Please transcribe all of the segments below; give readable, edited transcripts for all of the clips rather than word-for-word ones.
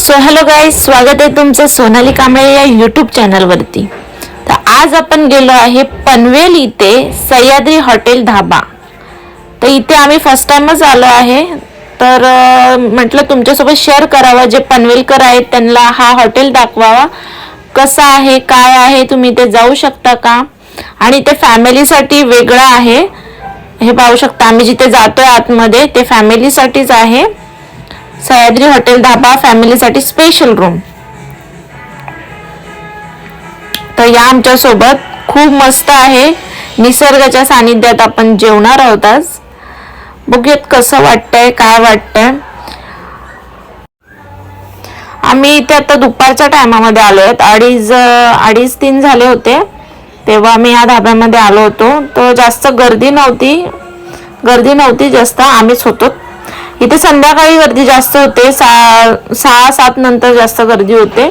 So hello guys, स्वागत आहे तुमचं सोनाली कांबळे या यूट्यूब चॅनलवरती। तर आज आपण गेलो आहे पनवेल इथे सह्याद्री हॉटेल धाबा। तर इथे आम्ही फर्स्ट टाइमच आलो आहे, तर म्हटलं तुमच्यासोबत शेअर करावं। जे पनवेलकर आहेत त्यांना हा हॉटेल दाखवावा, कसा आहे काय आहे, तुम्ही इथे जाऊ शकता का। आणि ते फॅमिलीसाठी वेगळं आहे, हे पाहू शकता। आम्ही जिथे जातोय आतमध्ये ते फॅमिलीसाठीच आहे। सह्याद्री हॉटेल धाबा फॅमिलीसाठी स्पेशल रूम। तर या आमच्या सोबत खूप मस्त आहे, निसर्गाच्या सानिध्यात आपण जेवणार आहोत आज। बघूयात कसं वाटतंय काय वाटतंय। आम्ही इथे आता दुपारच्या टायमामध्ये आलो आहेत, अडीच 3 झाले होते तेव्हा आम्ही या धाब्यामध्ये आलो होतो। तर जास्त गर्दी नव्हती जास्त, आम्हीच होतो इथे। संध्याकाळी गर्दी जास्त होते, 6-7 नंतर जास्त गर्दी होते।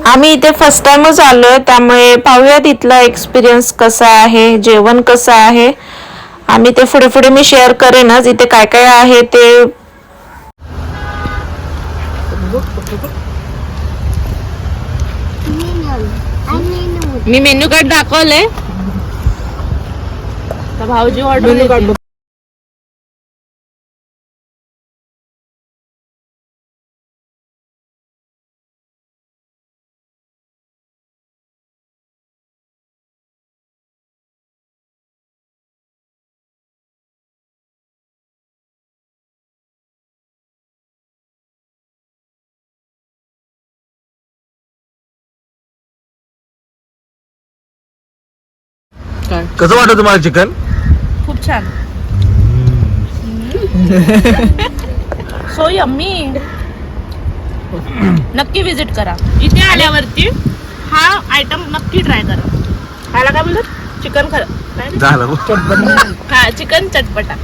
आम्ही इथे फर्स्ट टाइमच आलोय, त्यामुळे पाहूयात इथला एक्सपिरियन्स कसा आहे, जेवण कसं आहे। आम्ही ते पुढे मी शेअर करेनच इथे काय काय आहे ते। मी मेन्यू कार्ड दाखवले, तर भाऊजी ऑर्डर कसं वाटतं तुम्हाला चिकन? खूप छान, सो यम्मी। नक्की विजिट करा इथे आल्यावरती, हा आयटम नक्की ट्राय करा। ह्याला काय बोलतात, चिकन झालं हा, चिकन चटपटा।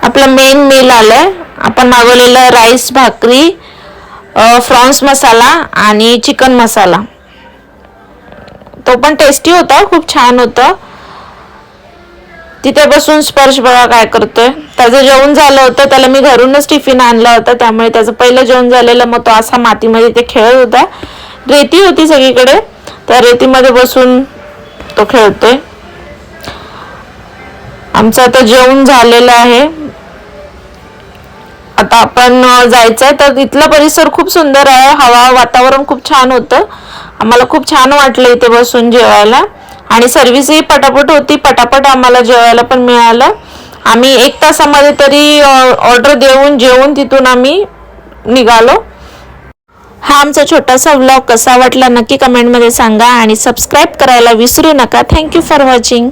आपला मेन मील आलाय, आपण मागवलेलं राईस, भाकरी, फ्रॉन्स मसाला आणि चिकन मसाला। तो पण टेस्टी होता, खूप छान होता। तिथे बसून स्पर्श बघा काय करतोय। त्याचं जेवण झालं होतं, त्याला मी घरूनच टिफिन आणला होता, त्यामुळे त्याचं पहिलं जेवण झालेलं। मग तो असा मातीमध्ये ते खेळत होता, रेती होती सगळीकडे, त्या रेतीमध्ये बसून तो खेळतोय। आमचं आता जेवण झालेलं आहे, आता आपण जायचंय। तर इथला परिसर खूप सुंदर आहे, हवा वातावरण खूप छान होतं। आम्हाला खूप छान वाटलं इथे बसून जेवायला, आणि सर्व्हिसही पटापट होती, पटापट आम्हाला जेवायला पण मिळालं। आम्ही 1 तासामध्ये तरी ऑर्डर देऊन जेवून तिथून आम्ही निघालो। हा आमचा छोटासा व्लॉग कसा वाटला नक्की कमेंटमध्ये सांगा, आणि सबस्क्राईब करायला विसरू नका। Thank you for watching.